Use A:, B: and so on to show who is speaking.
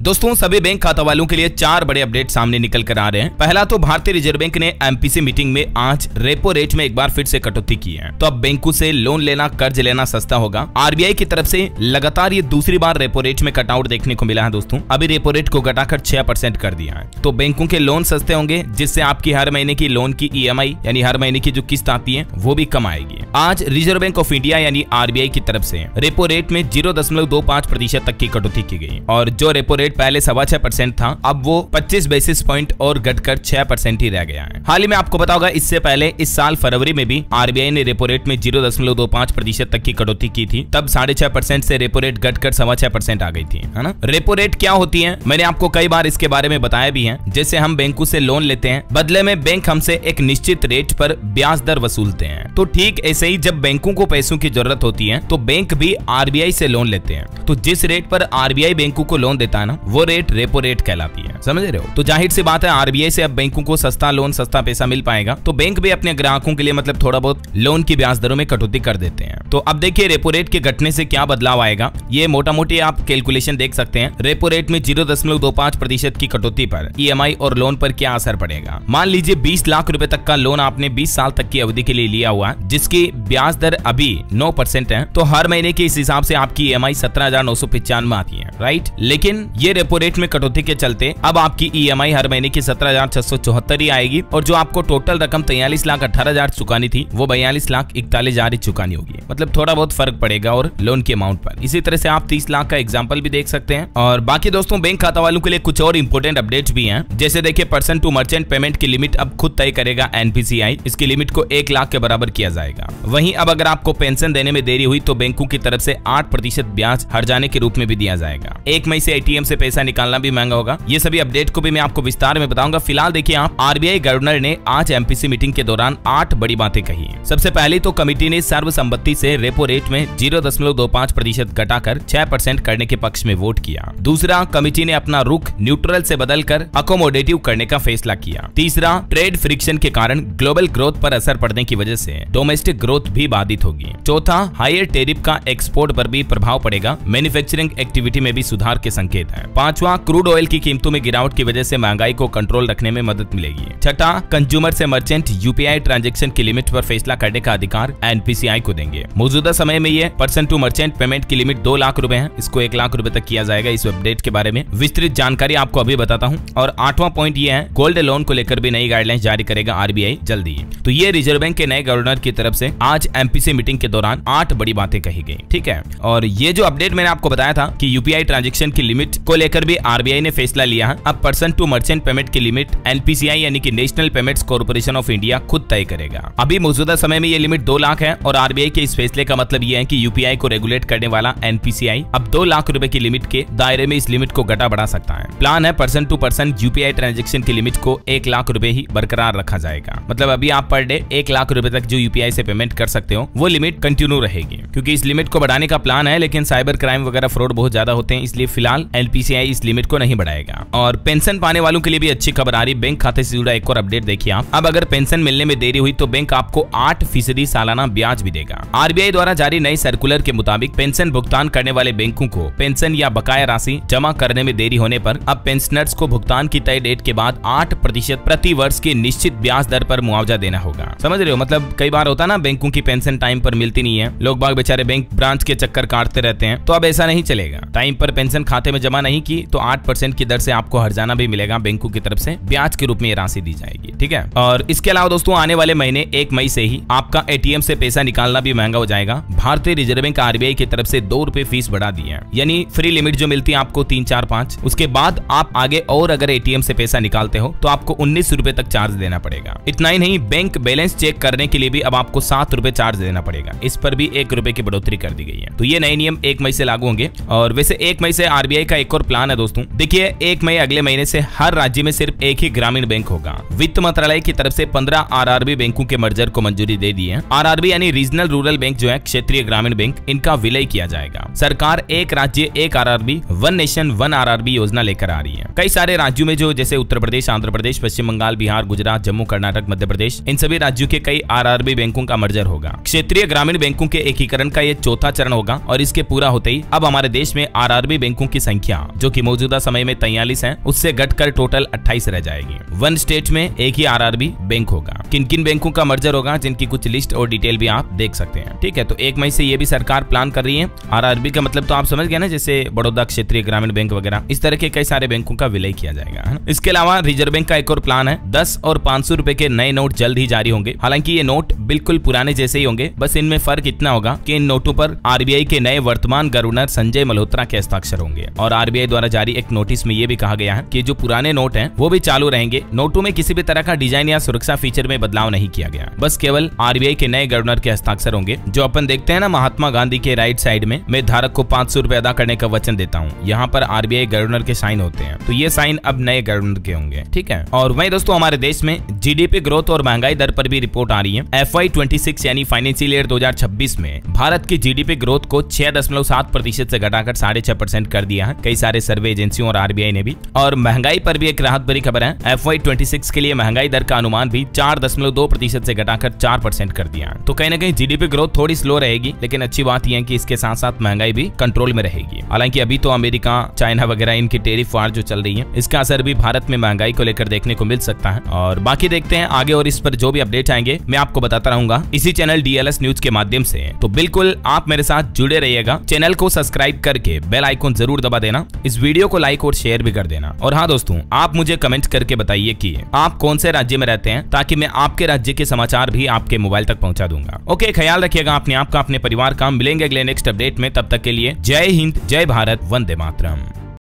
A: दोस्तों सभी बैंक खाता वालों के लिए 4 बड़े अपडेट सामने निकल कर आ रहे हैं। पहला तो भारतीय रिजर्व बैंक ने एमपीसी मीटिंग में आज रेपो रेट में एक बार फिर से कटौती की है, तो अब बैंकों से लोन लेना, कर्ज लेना सस्ता होगा। आरबीआई की तरफ से लगातार ये दूसरी बार रेपो रेट में कटआउट देखने को मिला है दोस्तों। अभी रेपो रेट को घटाकर 6% कर दिया है, तो बैंकों के लोन सस्ते होंगे, जिससे आपकी हर महीने की लोन की ईएमआई यानी हर महीने की जो किस्त आती है वो भी कम आएगी। आज रिजर्व बैंक ऑफ इंडिया यानी आरबीआई की तरफ से रेपो रेट में 0.25% तक की कटौती की गई और जो रेपो रेट पहले 6.25% था, अब वो 25 बेसिस पॉइंट और घटकर 6% ही रह गया है। हाल ही में आपको पता होगा, इससे पहले इस साल फरवरी में भी आरबीआई ने रेपो रेट में 0.25% तक की कटौती की थी, तब 6.5% से रेपो रेट घटकर 6.25% आ गई थी, है ना। रेपो रेट क्या होती है, मैंने आपको कई बार इसके बारे में बताया भी है। जैसे हम बैंकों से लोन लेते हैं, बदले में बैंक हमसे एक निश्चित रेट पर ब्याज दर वसूलते हैं, तो ठीक ऐसे ही जब बैंकों को पैसों की जरूरत होती है तो बैंक भी आरबीआई से लोन लेते हैं। तो जिस रेट पर आरबीआई बैंकों को लोन देता है ना, वो रेट रेपो रेट कहलाती है, समझ रहे हो। तो जाहिर सी बात है, आरबीआई से अब बैंकों को सस्ता लोन, सस्ता पैसा मिल पाएगा, तो बैंक भी अपने ग्राहकों के लिए मतलब थोड़ा बहुत लोन की ब्याज दरों में कटौती कर देते हैं। तो अब देखिए रेपो रेट के घटने से क्या बदलाव आएगा, ये मोटा मोटी आप कैलकुलेशन देख सकते हैं। रेपो रेट में 0.25% की कटौती पर ईएमआई और लोन पर क्या असर पड़ेगा। मान लीजिए 20 लाख रुपए तक का लोन आपने 20 साल तक की अवधि के लिए लिया हुआ है, जिसकी ब्याज दर अभी 9% है, तो हर महीने के इस हिसाब से आपकी ईएमआई 17,995 आती है, राइट। लेकिन ये रेपो रेट में कटौती के चलते अब आपकी ईएमआई हर महीने की 17,674 ही आएगी और जो आपको टोटल रकम 43,18,000 चुकानी थी, वो 42,41,000 ही चुकानी होगी। मतलब थोड़ा बहुत फर्क पड़ेगा और लोन के अमाउंट पर। इसी तरह से आप 30 लाख का एग्जाम्पल भी देख सकते हैं। और बाकी दोस्तों बैंक खाता वालों के लिए कुछ और इंपोर्टेंट अपडेट्स भी हैं। जैसे देखिए, पर्सन टू मर्चेंट पेमेंट की लिमिट अब खुद तय करेगा एनपीसीआई। इसकी लिमिट को 1 लाख के बराबर किया जाएगा। वहीं अब अगर आपको पेंशन देने में देरी हुई तो बैंकों की तरफ से 8% ब्याज हर जाने के रूप में भी दिया जाएगा। 1 मई से एटीएम से पैसा निकालना भी महंगा होगा। ये सभी अपडेट को भी मैं आपको विस्तार में बताऊंगा। फिलहाल देखिए, आप आरबीआई गवर्नर ने आज एमपीसी मीटिंग के दौरान 8 बड़ी बातें कही। सबसे पहले तो कमेटी ने सर्वसम्मति से रेपो रेट में 0.25% घटाकर 6% करने के पक्ष में वोट किया। दूसरा, कमेटी ने अपना रुख न्यूट्रल से बदलकर अकोमोडेटिव करने का फैसला किया। तीसरा, ट्रेड फ्रिक्शन के कारण ग्लोबल ग्रोथ पर असर पड़ने की वजह से डोमेस्टिक ग्रोथ भी बाधित होगी। चौथा, हायर टैरिफ का एक्सपोर्ट पर भी प्रभाव पड़ेगा, मैन्युफैक्चरिंग एक्टिविटी में भी सुधार के संकेत है। पांचवा, क्रूड ऑयल की कीमतों में गिरावट की वजह से महंगाई को कंट्रोल रखने में मदद मिलेगी। छठा, कंज्यूमर से मर्चेंट यूपीआई ट्रांजैक्शन की लिमिट पर फैसला करने का अधिकार एनपीसीआई को देंगे। मौजूदा समय में ये पर्सन टू मर्चेंट पेमेंट की लिमिट 2 लाख रुपए है, इसको 1 लाख रुपए तक किया जाएगा। इस अपडेट के बारे में विस्तृत जानकारी आपको अभी बताता हूँ। और 8वां पॉइंट ये है, गोल्ड लोन को लेकर भी नई गाइडलाइंस जारी करेगा आरबीआई जल्दी। तो ये रिजर्व बैंक के नए गवर्नर की तरफ से आज एमपीसी मीटिंग के दौरान 8 बड़ी बातें कही गई, ठीक है। और ये जो अपडेट मैंने आपको बताया था कि यूपीआई ट्रांजैक्शन की लिमिट को लेकर भी आरबीआई ने फैसला लिया है। अब पर्सन टू मर्चेंट पेमेंट की लिमिट एनपीसीआई यानी कि national payments corporation of India खुद तय करेगा। अभी मौजूदा समय में ये लिमिट 2 लाख है और आरबीआई के इस फैसले का मतलब ये है कि यूपीआई को रेगुलेट करने वाला एनपीसीआई अब 2 लाख रुपए की लिमिट के दायरे में इस लिमिट को घटा बढ़ा सकता है। प्लान है person to person UPI transaction की लिमिट को 1 लाख रुपए ही बरकरार रखा जाएगा। मतलब अभी आप पर डे 1 लाख रुपए तक जो यूपीआई से पेमेंट कर सकते हो, वो लिमिट कंटिन्यू रहेगी। क्योंकि इस लिमिट को बढ़ाने का प्लान है, लेकिन साइबर क्राइम वगैरह फ्रॉड बहुत ज्यादा होते हैं, इसलिए फिलहाल एनपीसीआई इस लिमिट को नहीं बढ़ाएगा। और पेंशन पाने वालों के लिए भी अच्छी खबर आ रही। बैंक खाते से जुड़ा एक और अपडेट देखिए आप। अब अगर पेंशन मिलने में देरी हुई तो बैंक आपको 8% सालाना ब्याज भी देगा। आरबीआई द्वारा जारी नई सर्कुलर के मुताबिक पेंशन भुगतान करने वाले बैंकों को पेंशन या बकाया राशि जमा करने में देरी होने पर अब पेंशनर्स को भुगतान की तय डेट के बाद 8% प्रति वर्ष की निश्चित ब्याज दर पर मुआवजा देना होगा। समझ रहे हो, मतलब कई बार होता है ना, बैंकों की पेंशन टाइम पर मिलती नहीं है, लोग बाग बेचारे बैंक ब्रांच के चक्कर काटते रहते हैं। तो अब ऐसा नहीं चलेगा। टाइम पर पेंशन खाते में जमा नहीं की तो 8% की दर से आपको हर्जाना भी मिलेगा, बैंकों की तरफ से ब्याज के रूप में ये राशि दी जाएगी, ठीक है। और इसके अलावा दोस्तों, आने वाले महीने 1 मई से ही आपका एटीएम से पैसा निकालना भी महंगा हो जाएगा। भारतीय रिजर्व बैंक आरबीआई की तरफ से 2 रुपए फीस बढ़ा दी है, यानी फ्री लिमिट जो मिलती है आपको 3, 4, 5, उसके बाद आप आगे और अगर एटीएम से पैसा निकालते हो तो आपको 19 रुपए तक चार्ज देना पड़ेगा। इतना ही नहीं, बैंक बैलेंस चेक करने के लिए भी अब आपको 7 रुपए चार्ज देना पड़ेगा। इस पर भी 1 रुपए की बढ़ोतरी कर दी गई है। तो ये नए नियम 1 मई से लागू होंगे। और वैसे 1 मई से आरबीआई का एक और प्लान है दोस्तों। देखिए, 1 मई अगले महीने से हर राज्य में सिर्फ एक ही ग्रामीण बैंक होगा। वित्त मंत्रालय की तरफ से 15 आरआरबी बैंकों के मर्जर को मंजूरी दे दी है। आरआरबी यानी रीजनल रूरल बैंक जो है क्षेत्रीय ग्रामीण बैंक, इनका विलय किया जाएगा। सरकार एक राज्य एक RRB, one nation one RRB योजना लेकर आ रही है। कई सारे राज्यों में जो जैसे उत्तर प्रदेश, आंध्र प्रदेश, पश्चिम बंगाल, बिहार, गुजरात, जम्मू, कर्नाटक, मध्य प्रदेश, इन सभी राज्यों के कई आरआरबी बैंकों का मर्जर होगा। क्षेत्रीय ग्रामीण बैंकों के एकीकरण का ये चौथा चरण होगा और इसके पूरा होते ही अब हमारे देश में आरआरबी बैंकों की संख्या जो कि मौजूदा समय में 43 है, उससे घटकर टोटल 28 रह जाएगी। वन स्टेट में एक ही आरआरबी बैंक होगा। किन किन बैंकों का मर्जर होगा, जिनकी कुछ लिस्ट और डिटेल भी आप देख सकते हैं। ठीक है, तो 1 मई से ये भी सरकार प्लान कर रही है। आरआरबी का मतलब तो आप समझ गए ना, जैसे बड़ौदा क्षेत्रीय ग्रामीण बैंक वगैरह, इस तरह के कई सारे बैंकों का विलय किया जाएगा, है ना। इसके अलावा रिजर्व बैंक का एक और प्लान है। 10 और 500 रुपए के नए नोट जल्द ही जारी होंगे। हालांकि ये नोट बिल्कुल पुराने जैसे ही होंगे, बस इनमें फर्क इतना होगा कि इन नोटों पर आरबीआई के नए वर्तमान गवर्नर संजय मल्होत्रा के हस्ताक्षर होंगे। और आरबीआई द्वारा जारी एक नोटिस में ये भी कहा गया है कि जो पुराने नोट हैं वो भी चालू रहेंगे। नोटों में किसी भी तरह का डिजाइन या सुरक्षा फीचर में बदलाव नहीं किया गया, बस केवल आरबीआई के नए गवर्नर के हस्ताक्षर होंगे। जो अपन देखते हैं ना महात्मा गांधी के राइट साइड में, मैं धारक को 500 रुपए अदा करने का वचन देता हूँ, यहाँ पर आरबीआई गवर्नर के साइन होते हैं। तो ये साइन अब नए गवर्नर के होंगे। ठीक है, और वहीं दोस्तों हमारे देश में जीडीपी ग्रोथ और महंगाई दर पर भी रिपोर्ट आ रही है। FY26 यानी फाइनेंशियल ईयर 2026 में भारत की जीडीपी ग्रोथ को 6.7% से घटाकर 6.5% कर दिया है, कई सारे सर्वे एजेंसियों और आरबीआई ने भी। और महंगाई पर भी एक राहत भरी खबर है। FY26 के लिए महंगाई दर का अनुमान भी 4.2% से घटाकर 4% कर दिया है। तो कहीं ना कहीं जीडीपी ग्रोथ थोड़ी स्लो रहेगी, लेकिन अच्छी बात यह है कि इसके साथ साथ महंगाई भी कंट्रोल में रहेगी। हालांकि अभी तो अमेरिका, चाइना वगैरह इनकी टेरिफ वार जो चल रही है, इसका असर भी भारत में महंगाई को लेकर देखने को मिल सकता है। और बाकी देखते हैं आगे, और इस पर जो भी अपडेट आएंगे मैं आपको बताता रहूंगा इसी चैनल DLS न्यूज के माध्यम से। तो बिल्कुल आप मेरे साथ जुड़े रहिएगा। चैनल को सब्सक्राइब करके बेल आइकन जरूर दबा देना। इस वीडियो को लाइक और शेयर भी कर देना। और हाँ दोस्तों, आप मुझे कमेंट करके बताइए कि आप कौन से राज्य में रहते हैं, ताकि मैं आपके राज्य के समाचार भी आपके मोबाइल तक पहुंचा दूंगा। ओके, ख्याल रखिएगा अपने आप का, अपने परिवार का। मिलेंगे अगले नेक्स्ट अपडेट में, तब तक के लिए जय हिंद, जय भारत, वंदे मातरम।